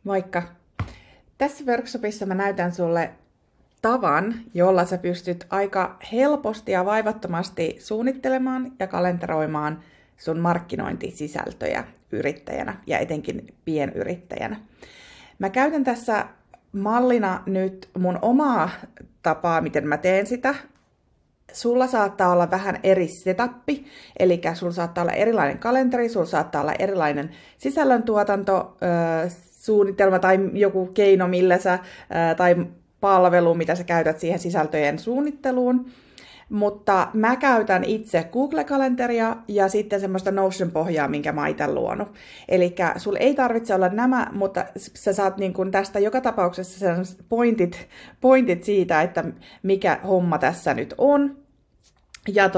Moikka! Tässä workshopissa mä näytän sulle tavan, jolla sä pystyt aika helposti ja vaivattomasti suunnittelemaan ja kalenteroimaan sun markkinointisisältöjä yrittäjänä ja etenkin pienyrittäjänä. Mä käytän tässä mallina nyt mun omaa tapaa, miten mä teen sitä. Sulla saattaa olla vähän eri setappi, eli sulla saattaa olla erilainen kalenteri, sulla saattaa olla erilainen sisällöntuotanto, suunnitelma tai joku keino, millä tai palvelu, mitä sä käytät siihen sisältöjen suunnitteluun. Mutta mä käytän itse Google-kalenteria ja sitten semmoista Notion-pohjaa, minkä mä itse luonut. Eli sulla ei tarvitse olla nämä, mutta sä saat niin kun tästä joka tapauksessa pointit siitä, että mikä homma tässä nyt on. Ja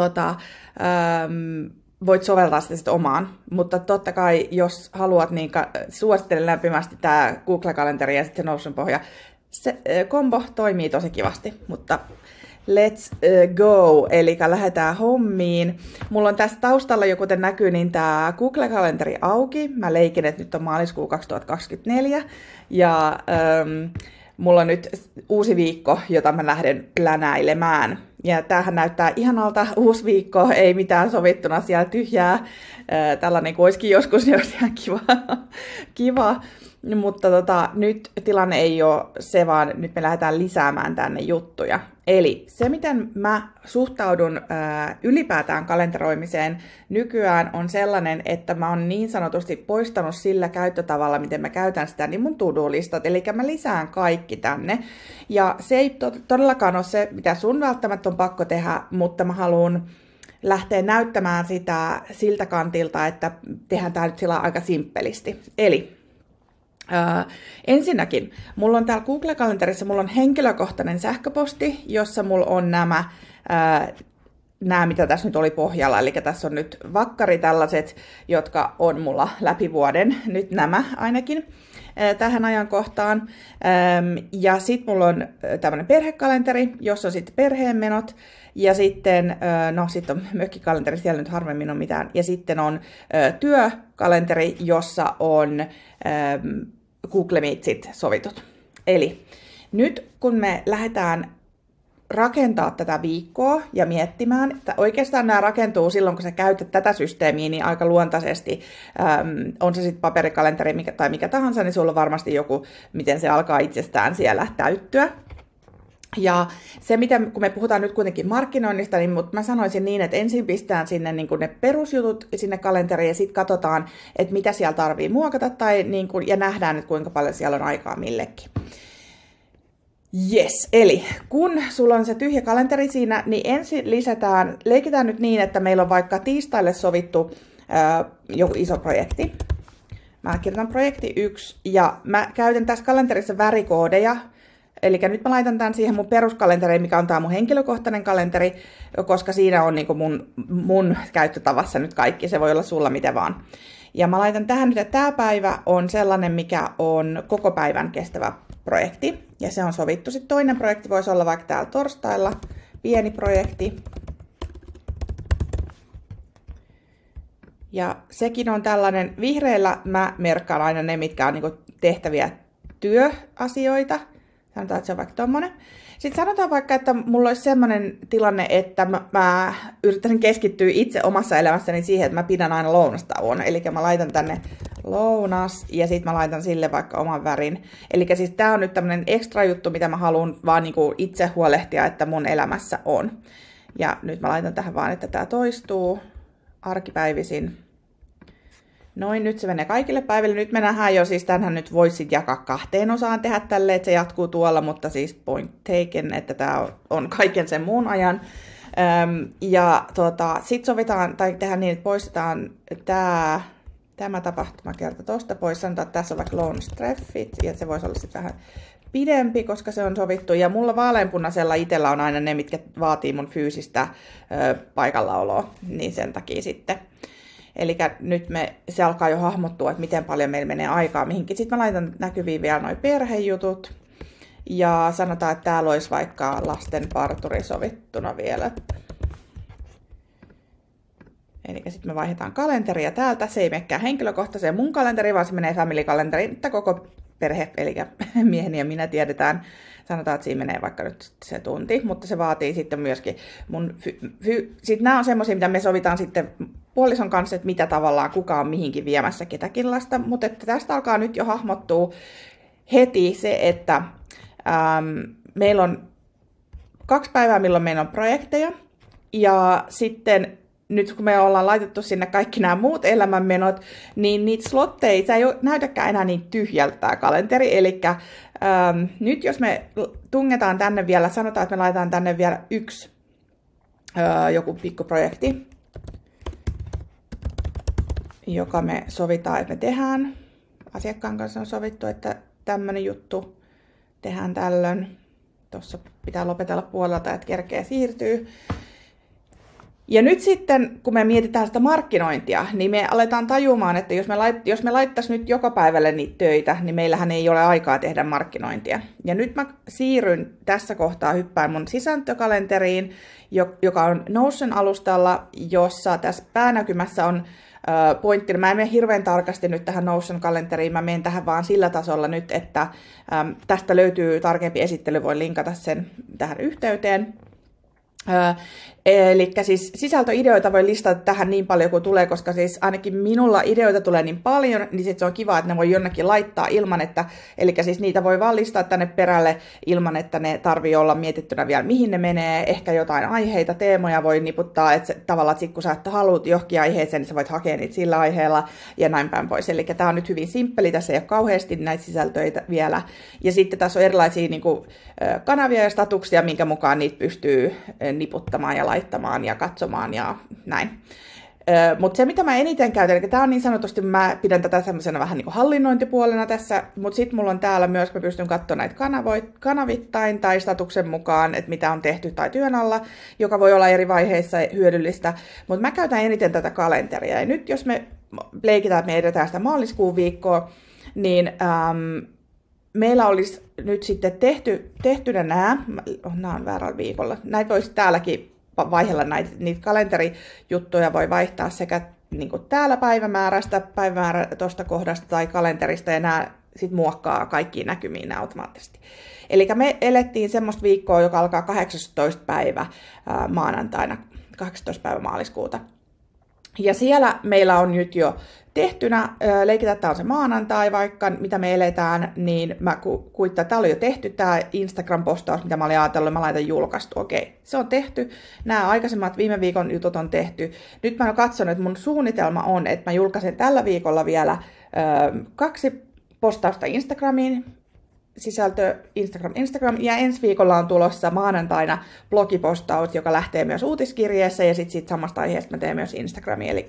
voit soveltaa sitä sitten omaan, mutta totta kai, jos haluat, niin suosittelen lämpimästi tämä Google-kalenteri ja sitten Notion-pohja. Se kombo toimii tosi kivasti, mutta let's go, eli lähdetään hommiin. Mulla on tässä taustalla, jo kuten näkyy, niin tämä Google-kalenteri auki. Mä leikin, että nyt on maaliskuu 2024, ja mulla on nyt uusi viikko, jota mä lähden plänäilemään. Ja tämähän näyttää ihanalta, uusi viikko, ei mitään sovittuna siellä tyhjää. Tällainen kuin olisikin joskus, jos ihan kiva. Mutta nyt tilanne ei ole se, vaan nyt me lähdetään lisäämään tänne juttuja. Eli se, miten mä suhtaudun ylipäätään kalenteroimiseen nykyään on sellainen, että mä oon niin sanotusti poistanut sillä käyttötavalla, miten mä käytän sitä, niin mun to-do-listat. Eli mä lisään kaikki tänne. Ja se ei todellakaan ole se, mitä sun välttämättä on pakko tehdä, mutta mä haluan lähteä näyttämään sitä siltä kantilta, että tehdään tää nyt sillä aika simppelisti. Eli ensinnäkin, mulla on täällä Google-kalenterissa, mulla on henkilökohtainen sähköposti, jossa mulla on nämä, mitä tässä nyt oli pohjalla. Eli tässä on nyt vakkari tällaiset, jotka on mulla läpi vuoden, nyt nämä ainakin tähän ajankohtaan. Ja sitten mulla on tämmöinen perhekalenteri, jossa on sitten perheen menot. Ja sitten, sitten on mökkikalenteri, siellä nyt harvemmin on mitään. Ja sitten on työkalenteri, jossa on Google Meetsit sovitut. Eli nyt kun me lähdetään rakentaa tätä viikkoa ja miettimään, että oikeastaan nämä rakentuu silloin, kun sä käytät tätä systeemiä, niin aika luontaisesti, on se sitten paperikalenteri tai mikä tahansa, niin sulla on varmasti joku, miten se alkaa itsestään siellä täyttyä. Ja se, kun me puhutaan nyt kuitenkin markkinoinnista, niin mä sanoisin niin, että ensin pistään sinne niin kuin ne perusjutut sinne kalenteriin ja sitten katsotaan, että mitä siellä tarvii muokata ja nähdään, että kuinka paljon siellä on aikaa millekin. Yes, eli kun sulla on se tyhjä kalenteri siinä, niin ensin leikitään nyt niin, että meillä on vaikka tiistaille sovittu joku iso projekti. Mä kirjoitan projekti 1 ja mä käytän tässä kalenterissa värikoodeja. Eli nyt mä laitan tämän siihen mun peruskalenteriin, mikä on tämä mun henkilökohtainen kalenteri, koska siinä on niinku mun käyttötavassa nyt kaikki, se voi olla sulla miten vaan. Ja mä laitan tähän nyt, että tämä päivä on sellainen, mikä on koko päivän kestävä projekti, ja se on sovittu. Sitten toinen projekti voisi olla vaikka täällä torstailla, pieni projekti. Ja sekin on tällainen, vihreällä mä merkkaan aina ne, mitkä on niinku tehtäviä työasioita. Sanotaan, että se on vaikka tommonen. Sitten sanotaan vaikka, että mulla olisi semmoinen tilanne, että mä yrittäisin keskittyä itse omassa elämässäni siihen, että mä pidän aina lounastauon. Eli mä laitan tänne lounas ja sitten mä laitan sille vaikka oman värin. Eli siis tää on nyt tämmönen ekstra juttu, mitä mä haluan vaan niinku itse huolehtia, että mun elämässä on. Ja nyt mä laitan tähän vaan, että tää toistuu arkipäivisin. Noin, nyt se menee kaikille päiville. Nyt me nähdään jo, siis tämänhän nyt voisi jakaa 2 osaan tehdä tälle, että se jatkuu tuolla, mutta siis point taken, että tämä on kaiken sen muun ajan. Sitten sovitaan, tai tehdään niin, että poistetaan tämä tapahtumakerta tuosta pois. Sanotaan, että tässä on vaikka lounastreffit, ja se voisi olla sitten vähän pidempi, koska se on sovittu. Ja mulla vaaleanpunaisella itsellä on aina ne, mitkä vaatii mun fyysistä paikallaoloa, niin sen takia sitten. Eli nyt se alkaa jo hahmottua, että miten paljon meillä menee aikaa mihinkin. Sitten mä laitan näkyviin vielä noi perhejutut. Ja sanotaan, että täällä olisi vaikka lasten parturi sovittuna vielä. Eli sitten me vaihdetaan kalenteria täältä. Se ei menekään henkilökohtaiseen mun kalenteriin, vaan se menee family-kalenteriin, että koko perhe, eli mieheni ja minä tiedetään, sanotaan, että siinä menee vaikka nyt se tunti, mutta se vaatii sitten myöskin sitten nämä on semmoisia, mitä me sovitaan sitten puolison kanssa, että mitä tavallaan kuka on mihinkin viemässä ketäkin lasta, mutta että tästä alkaa nyt jo hahmottua heti se, että meillä on 2 päivää, milloin meillä on projekteja, ja sitten nyt kun me ollaan laitettu sinne kaikki nämä muut elämänmenot, niin niitä slotteja, se ei näytäkään enää niin tyhjältä tämä kalenteri. Eli nyt jos me tungetaan tänne vielä, sanotaan, että me laitetaan tänne vielä yksi joku pikkuprojekti, joka me sovitaan, että me tehdään. Asiakkaan kanssa on sovittu, että tämmöinen juttu tehdään tällöin. Tuossa pitää lopetella puolelta, että kerkeä siirtyy. Ja nyt sitten, kun me mietitään sitä markkinointia, niin me aletaan tajumaan, että jos me laittaisiin nyt joka päivälle niitä töitä, niin meillähän ei ole aikaa tehdä markkinointia. Ja nyt mä siirryn tässä kohtaa, hyppään mun sisältökalenteriin, joka on Notion alustalla, jossa tässä päänäkymässä on pointti. Mä en mene hirveän tarkasti nyt tähän Notion-kalenteriin, mä menen tähän vaan sillä tasolla nyt, että tästä löytyy tarkempi esittely, voin linkata sen tähän yhteyteen. Eli siis sisältöideoita voi listata tähän niin paljon kuin tulee, koska siis ainakin minulla ideoita tulee niin paljon, niin sit se on kiva, että ne voi jonnekin laittaa ilman, että, eli siis niitä voi vaan listaa tänne perälle ilman, että ne tarvii olla mietittynä vielä, mihin ne menee, ehkä jotain aiheita, teemoja voi niputtaa, että tavallaan, että sit kun sä haluat johonkin aiheeseen, niin sä voit hakea niitä sillä aiheella ja näin päin pois. Eli tää on nyt hyvin simppeli, tässä ei ole kauheasti näitä sisältöitä vielä. Ja sitten tässä on erilaisia niin kuin, kanavia ja statuksia, minkä mukaan niitä pystyy niputtamaan ja laittamaan ja katsomaan ja näin. Mutta se, mitä mä eniten käytän, eli tämä on niin sanotusti, mä pidän tätä semmoisena vähän niin kuin hallinnointipuolena tässä, mutta sitten mulla on täällä myös, mä pystyn katsomaan näitä kanavittain tai statuksen mukaan, että mitä on tehty tai työn alla, joka voi olla eri vaiheissa hyödyllistä, mutta mä käytän eniten tätä kalenteria. Ja nyt jos me leikitään, että me edetään sitä maaliskuun viikkoa, niin meillä olisi nyt sitten tehtynä nämä on väärällä viikolla, näitä voisi täälläkin vaihella niitä kalenterijuttuja voi vaihtaa sekä niin kuin täällä päivämäärä tuosta kohdasta tai kalenterista, ja nämä sitten muokkaa kaikkiin näkymiin automaattisesti. Eli me elettiin semmoista viikkoa, joka alkaa 18. päivä maanantaina, 18. päivä maaliskuuta. Ja siellä meillä on nyt jo tehtynä, leikitään, että tämä on se maanantai vaikka, mitä me eletään, niin mä kuittaan, että tämä oli jo tehty, tämä Instagram-postaus, mitä mä olin ajatellut, mä laitan julkaistu. Okei, se on tehty. Nämä aikaisemmat viime viikon jutut on tehty. Nyt mä oon katsonut, että mun suunnitelma on, että mä julkaisen tällä viikolla vielä 2 postausta Instagramiin, sisältö Instagram, ja ensi viikolla on tulossa maanantaina blogipostaus, joka lähtee myös uutiskirjeessä, ja sitten samasta aiheesta mä teen myös Instagramiin. Eli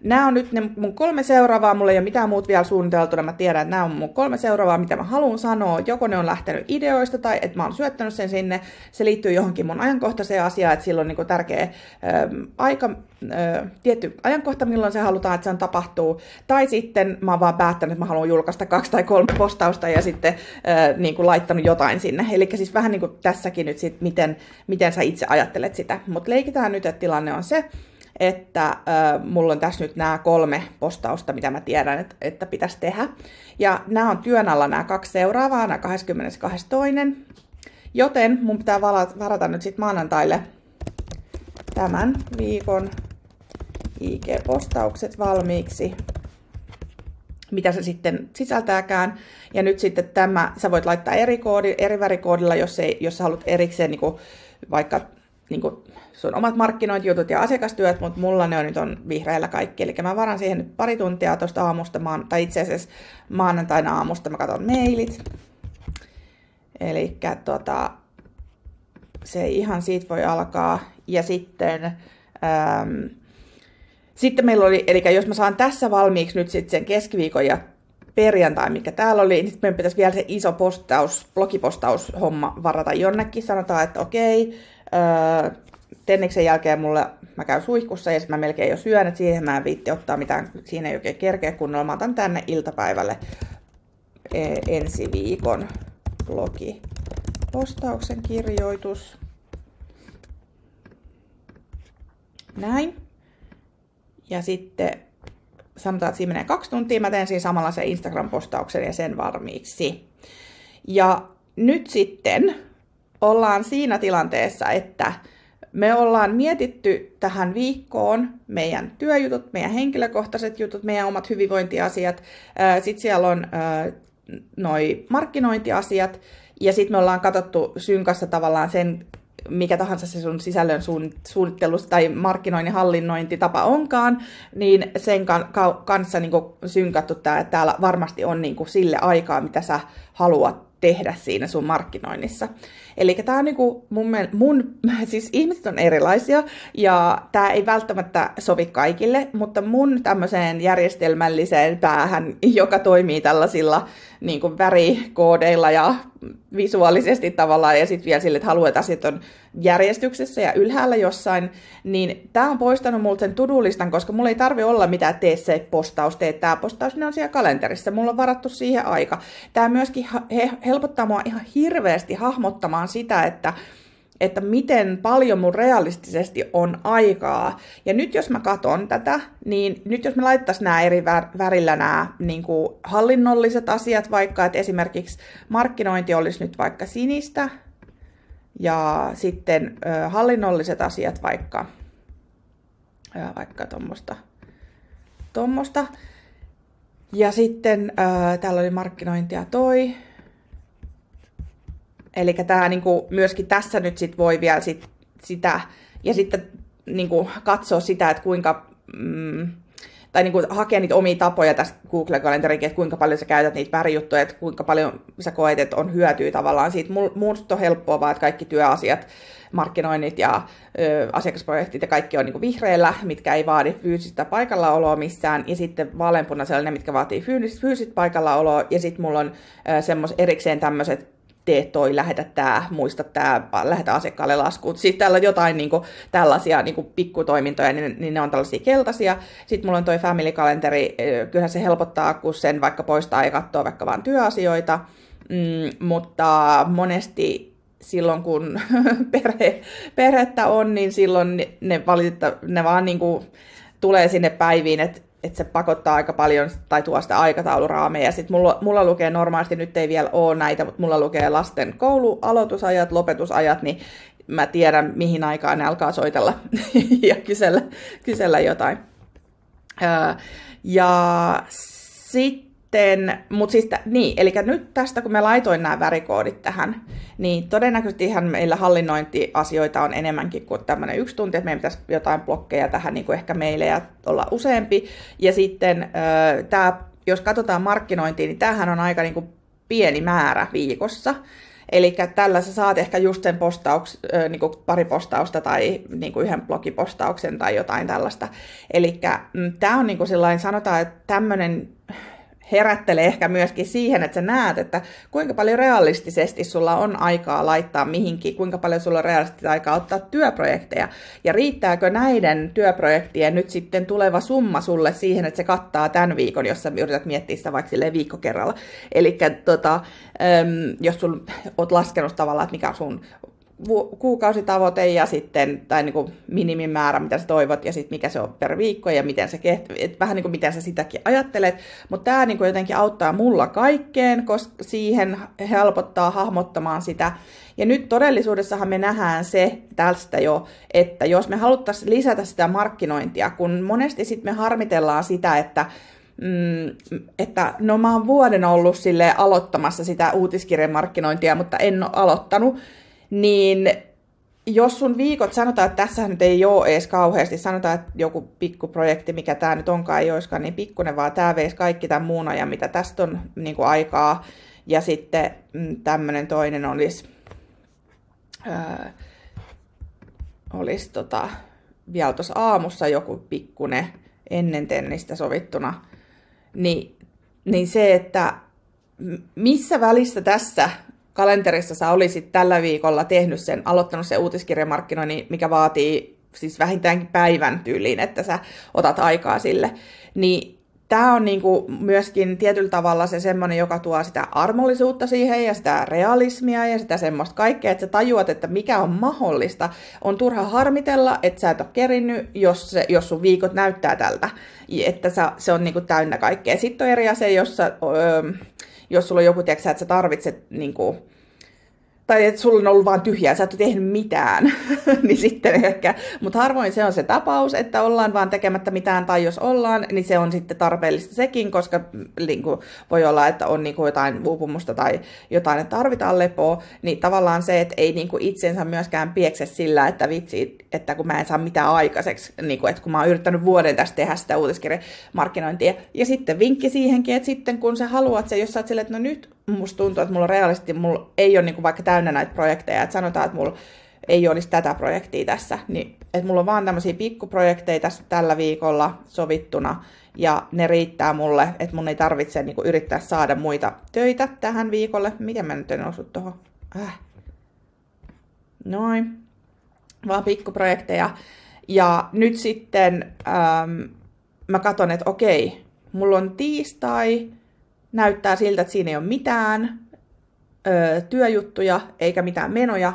nämä on nyt ne mun 3 seuraavaa, mulla ei ole mitään muut vielä suunniteltuna, mä tiedän, että nämä on mun 3 seuraavaa, mitä mä haluan sanoa. Joko ne on lähtenyt ideoista, tai että mä oon syöttänyt sen sinne, se liittyy johonkin mun ajankohtaiseen asiaan, että silloin on niin tärkeä tietty ajankohta, milloin se halutaan, että se tapahtuu, tai sitten mä oon vaan päättänyt, että mä haluan julkaista 2 tai 3 postausta, ja sitten niin kuin laittanut jotain sinne. Eli siis vähän niin kuin tässäkin nyt sit, miten sä itse ajattelet sitä. Mutta leikitään nyt, että tilanne on se, että mulla on tässä nyt nämä 3 postausta, mitä mä tiedän, että pitäisi tehdä. Ja nämä on työn alla nämä 2 seuraavaa, nämä 22. Joten mun pitää varata nyt sitten maanantaille tämän viikon IG-postaukset valmiiksi, mitä se sitten sisältääkään. Ja nyt sitten sä voit laittaa eri värikoodilla, jos sä haluat erikseen niin kuin, vaikka niin kuin sun omat markkinointijutut ja asiakastyöt, mutta mulla ne nyt on vihreällä kaikki. Eli mä varan siihen nyt pari tuntia tuosta aamusta, tai itse asiassa maanantaina aamusta mä katson mailit. Eli se ihan siitä voi alkaa. Ja sitten sitten meillä oli, eli jos mä saan tässä valmiiksi nyt sitten sen keskiviikon ja perjantai, mikä täällä oli, niin sitten meidän pitäisi vielä se iso blogipostaushomma varata jonnekin. Sanotaan, että okei, Tenniksen jälkeen mä käyn suihkussa ja sitten mä melkein jo syön, että siihen mä en viitti ottaa mitään, siinä ei oikein kerkeä kunnolla. Mä otan tänne iltapäivälle ensi viikon blogipostauksen kirjoitus. Näin. Ja sitten sanotaan, että siinä menee 2 tuntia, mä teen siinä samalla sen Instagram-postauksen ja sen valmiiksi. Ja nyt sitten ollaan siinä tilanteessa, että me ollaan mietitty tähän viikkoon meidän työjutut, meidän henkilökohtaiset jutut, meidän omat hyvinvointiasiat, sitten siellä on noi markkinointiasiat, ja sitten me ollaan katsottu synkassa tavallaan sen, mikä tahansa se sun sisällön suunnittelusta tai markkinoinnin hallinnointitapa onkaan, niin sen kanssa niin synkattu tämä, että täällä varmasti on niin sille aikaa, mitä sä haluat tehdä siinä sun markkinoinnissa. Eli tämä on niinku siis ihmiset on erilaisia ja tämä ei välttämättä sovi kaikille, mutta mun tämmöiseen järjestelmälliseen päähän, joka toimii tällaisilla niinku värikoodeilla ja visuaalisesti tavallaan ja sitten vielä sille, että haluat, että asiat on järjestyksessä ja ylhäällä jossain, niin tämä on poistanut multa sen to-do-listan, koska mulla ei tarvi olla mitään tee se postaus, tee tämä postaus, ne on siellä kalenterissa, mulla on varattu siihen aika. Tämä myöskin helpottaa mua ihan hirveästi hahmottamaan sitä, että miten paljon mun realistisesti on aikaa. Ja nyt jos mä katon tätä, niin nyt jos me laittaisiin nämä eri värillä nämä niin kuin hallinnolliset asiat, vaikka että esimerkiksi markkinointi olisi nyt vaikka sinistä, ja sitten hallinnolliset asiat vaikka tuommoista. Ja sitten täällä oli markkinointia toi. Eli tämä niinku, myöskin tässä nyt sit voi vielä sitä, ja sitten niinku, katsoa sitä, että kuinka, tai niinku, hakea niitä omia tapoja tästä Google-kalenteriin, että kuinka paljon sä käytät niitä värijuttuja, että kuinka paljon sä koet, että on hyötyä tavallaan siitä. Musta on helppoa vaan, että kaikki työasiat, markkinoinnit ja asiakasprojektit ja kaikki on niinku vihreällä, mitkä ei vaadi fyysistä paikallaoloa missään, ja sitten vaaleanpunaisella ne, mitkä vaatii fyysistä paikallaoloa, ja sitten mulla on erikseen tämmöiset tee toi, lähetä tää, muista tää, lähetä asiakkaalle laskuut. Siis täällä on jotain niinku, tällaisia niinku, pikkutoimintoja, niin ne on tällaisia keltaisia. Sitten mulla on toi family-kalenteri, kyllähän se helpottaa, kun sen vaikka poistaa ja katsoo vaikka vaan työasioita, mutta monesti silloin, kun perhettä on, niin silloin ne vaan niinku, tulee sinne päiviin, että se pakottaa aika paljon tai tuo sitä aikatauluraameja. Sitten mulla lukee normaalisti, nyt ei vielä ole näitä, mutta mulla lukee lasten koulualoitusajat, lopetusajat, niin mä tiedän, mihin aikaan ne alkaa soitella ja kysellä jotain. Ja sitten, mutta siis, niin, eli nyt tästä, kun mä laitoin nämä värikoodit tähän, niin todennäköisesti ihan meillä hallinnointiasioita on enemmänkin kuin tämmöinen 1 tunti, että meidän pitäisi jotain blokkeja tähän, niin kuin ehkä meille olla useampi. Ja sitten jos katsotaan markkinointia, niin tämähän on aika niin kuin pieni määrä viikossa. Eli tällä sä saat ehkä just sen niin kuin pari postausta tai niin kuin 1 blogipostauksen tai jotain tällaista. Eli tämä on niin kuin sellainen, sanotaan, että tämmöinen herättelee ehkä myöskin siihen, että sä näet, että kuinka paljon realistisesti sulla on aikaa laittaa mihinkin, kuinka paljon sulla on realistisesti aikaa ottaa työprojekteja, ja riittääkö näiden työprojektien nyt sitten tuleva summa sulle siihen, että se kattaa tämän viikon, jos sä yrität miettiä sitä vaikka viikko kerralla. Eli jos sun oot laskenut tavallaan, että mikä on sun kuukausitavoite ja sitten, tai niin kuin minimimäärä, mitä sä toivot, ja sitten mikä se on per viikko, ja miten se vähän niin kuin miten sä sitäkin ajattelet. Mutta tämä niin kuin jotenkin auttaa mulla kaikkeen, koska siihen helpottaa hahmottamaan sitä. Ja nyt todellisuudessahan me nähdään se tästä jo, että jos me haluttaisiin lisätä sitä markkinointia, kun monesti sitten me harmitellaan sitä, että no mä oon vuoden ollut silleen aloittamassa sitä uutiskirjamarkkinointia, mutta en ole aloittanut, niin jos sun viikot, sanotaan, että tässähän nyt ei ole edes kauheasti, sanotaan, että joku pikkuprojekti, mikä tämä nyt onkaan, ei olisikaan niin pikkuinen, vaan tämä veisi kaikki tämän muun ajan, mitä tästä on niin kuin aikaa, ja sitten tämmöinen toinen olisi vielä tuossa aamussa joku pikkunen ennen tennistä sovittuna, niin se, että missä välissä tässä kalenterissa sä olisit tällä viikolla aloittanut sen uutiskirjamarkkinoinnin, mikä vaatii siis vähintäänkin päivän tyyliin, että sä otat aikaa sille, niin tämä on niinku myöskin tietyllä tavalla se semmoinen, joka tuo sitä armollisuutta siihen ja sitä realismia ja sitä semmoista kaikkea, että sä tajuat, että mikä on mahdollista. On turha harmitella, että sä et ole kerinnyt, jos sun viikot näyttää tältä, että se on niinku täynnä kaikkea. Sitten on eri asia, jos sulla on joku, tiedätkö, että sä tarvitset niinku, tai että sulla on ollut vaan tyhjää, sä et ole tehnyt mitään, niin sitten ehkä. Mutta harvoin se on se tapaus, että ollaan vaan tekemättä mitään, tai jos ollaan, niin se on sitten tarpeellista sekin, koska niinku, voi olla, että on niinku, jotain uupumusta tai jotain, että tarvitaan lepoa, niin tavallaan se, että ei niinku, itsensä myöskään piekse sillä, että vitsi, että kun mä en saa mitään aikaiseksi, niinku, että kun mä oon yrittänyt vuoden tästä tehdä sitä uutiskirjamarkkinointia. Ja sitten vinkki siihenkin, että sitten kun sä haluat se, jos sä oot silleen, että no nyt musta tuntuu, että mulla realistisesti mulla ei ole niinku vaikka täynnä näitä projekteja, että sanotaan, että mulla ei olisi tätä projektia tässä, niin että mulla on vaan tämmöisiä pikkuprojekteja tässä tällä viikolla sovittuna, ja ne riittää mulle, että mun ei tarvitse niinku yrittää saada muita töitä tähän viikolle. Miten mä nyt en osu tuohon? Noin. Vaan pikkuprojekteja. Ja nyt sitten mä katson, että okei, mulla on tiistai, näyttää siltä, että siinä ei ole mitään työjuttuja eikä mitään menoja,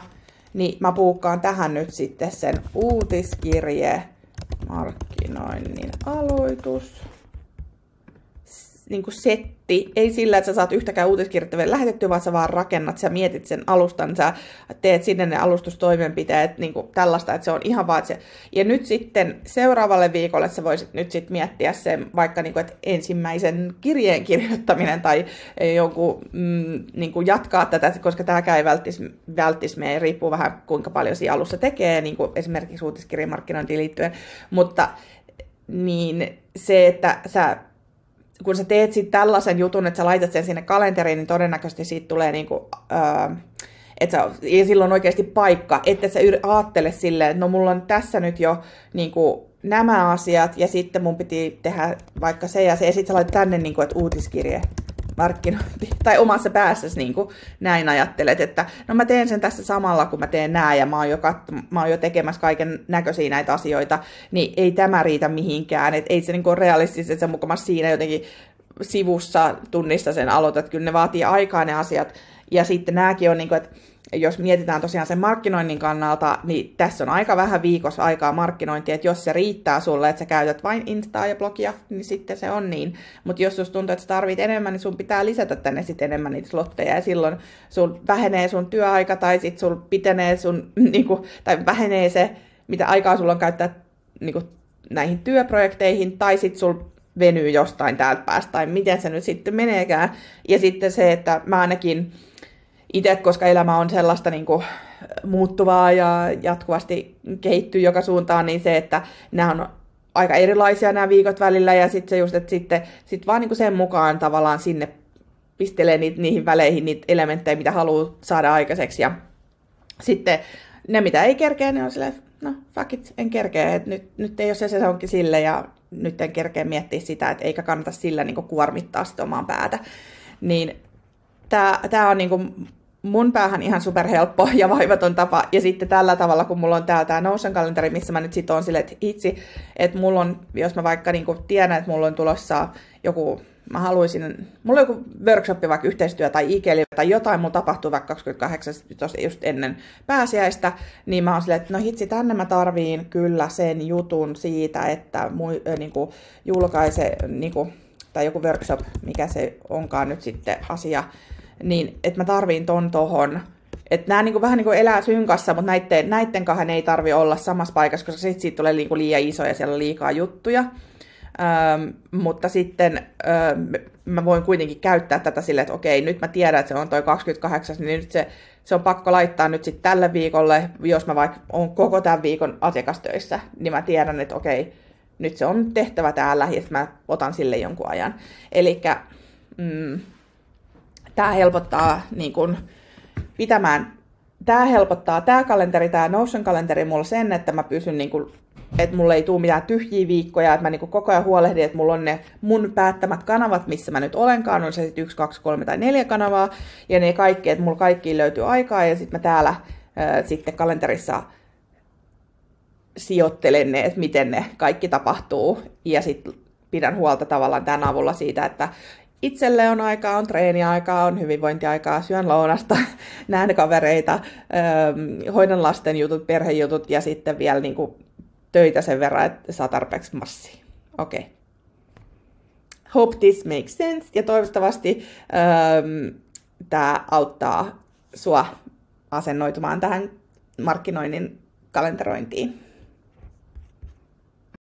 niin mä puukkaan tähän nyt sitten sen uutiskirje markkinoinnin aloitus. Niin kuin setti, ei sillä, että sä saat yhtäkään uutiskirjettä vielä lähetettyä, vaan sä vaan rakennat, sä mietit sen alustan, sä teet sinne ne alustustoimenpiteet, niin kuin tällaista, että se on ihan vaan se. Ja nyt sitten seuraavalle viikolle sä voisit nyt sitten miettiä sen vaikka, niin kuin, että ensimmäisen kirjeen kirjoittaminen tai jonkun niin kuin jatkaa tätä, koska tämäkään ei välttis meidän, riippuu vähän kuinka paljon siinä alussa tekee, niin kuin esimerkiksi uutiskirjamarkkinointiin liittyen, mutta niin se, että kun sä teet sitten tällaisen jutun, että sä laitat sen sinne kalenteriin, niin todennäköisesti siitä tulee niinku, ja silloin on oikeasti paikka, että sä ajattele silleen, että no mulla on tässä nyt jo niinku nämä asiat, ja sitten mun piti tehdä vaikka se ja se, ja sitten sä laitat tänne, niinku, että uutiskirje, markkinointi, tai omassa päässäsi niin kuin näin ajattelet, että no mä teen sen tässä samalla, kun mä teen nää, ja mä oon jo tekemässä kaiken näköisiä näitä asioita, niin ei tämä riitä mihinkään, että ei se niin kuin realistisesti, että sä mukamassa siinä jotenkin sivussa tunnista sen aloitat, kyllä ne vaatii aikaa ne asiat, ja sitten nääkin on niin kuin, että jos mietitään tosiaan sen markkinoinnin kannalta, niin tässä on aika vähän viikossa aikaa markkinointia, että jos se riittää sulle, että sä käytät vain Instaa ja blogia, niin sitten se on niin. Mutta jos susta tuntuu, että sä tarvit enemmän, niin sun pitää lisätä tänne sitten enemmän niitä slotteja, ja silloin sun vähenee sun työaika, tai sitten sun pitenee sun, niinku, tai vähenee se, mitä aikaa sulla on käyttää niinku, näihin työprojekteihin, tai sitten sul venyy jostain täältä päästä, tai miten se nyt sitten meneekään. Ja sitten se, että mä ainakin itse, koska elämä on sellaista niin kuin muuttuvaa ja jatkuvasti kehittyy joka suuntaan, niin se, että nämä on aika erilaisia nämä viikot välillä, ja sitten se just, että sitten vaan niin kuin sen mukaan tavallaan sinne pistelee niihin väleihin niitä elementtejä, mitä haluaa saada aikaiseksi, ja sitten ne, mitä ei kerkeä, niin on silleen, no fuck it, en kerkeä, että nyt ei ole se sesonkin sille, ja nyt en kerkeä miettiä sitä, että eikä kannata sillä niin kuin kuormittaa sitä omaa päätä, niin tämä on niin kuin mun päähän ihan superhelppo ja vaivaton tapa. Ja sitten tällä tavalla, kun mulla on tämä Notion-kalenteri, missä mä nyt sit on silleen, että itse, että mulla on, jos mä vaikka niin kuin tiedän, että mulla on tulossa joku, mulla on joku workshoppi, vaikka yhteistyö tai IGL tai jotain, mulla tapahtuu vaikka 28, just ennen pääsiäistä, niin mä oon silleen, että no hitsi, tänne mä tarviin kyllä sen jutun siitä, että niin kuin julkaise, niin kuin, tai joku workshop, mikä se onkaan nyt sitten asia, niin että mä tarviin ton tohon. Että nämä niin vähän niin elää synkassa, mutta näitten kahden ei tarvi olla samassa paikassa, koska sitten siitä tulee liian iso ja siellä on liikaa juttuja. Mutta sitten mä voin kuitenkin käyttää tätä silleen, että okei, nyt mä tiedän, että se on toi 28, niin nyt se on pakko laittaa nyt sitten tälle viikolle, jos mä vaikka on koko tämän viikon asiakastöissä, niin mä tiedän, että okei, nyt se on tehtävä täällä, ja mä otan sille jonkun ajan. Elikkä tämä helpottaa niin kun pitämään, tämä kalenteri, tämä Notion-kalenteri mulla sen, että mä pysyn, niin kun, että mulla ei tule mitään tyhjiä viikkoja, että mä niin kun koko ajan huolehdin, että mulla on ne mun päättämät kanavat, missä mä nyt olenkaan, on se sitten 1, 2, 3 tai 4 kanavaa, ja ne kaikki, että mulla kaikkiin löytyy aikaa, ja sitten mä täällä sitten kalenterissa sijoittelen ne, että miten ne kaikki tapahtuu, ja sitten pidän huolta tavallaan tämän avulla siitä, että itselle on aikaa, on treeniaikaa, on hyvinvointiaikaa, syön lounasta, näen kavereita, hoidan lasten jutut, perhejutut ja sitten vielä niin kuin töitä sen verran, että saa tarpeeksi massia. Okei. Okay. Hope this makes sense. Ja toivottavasti tämä auttaa sua asennoitumaan tähän markkinoinnin kalenterointiin.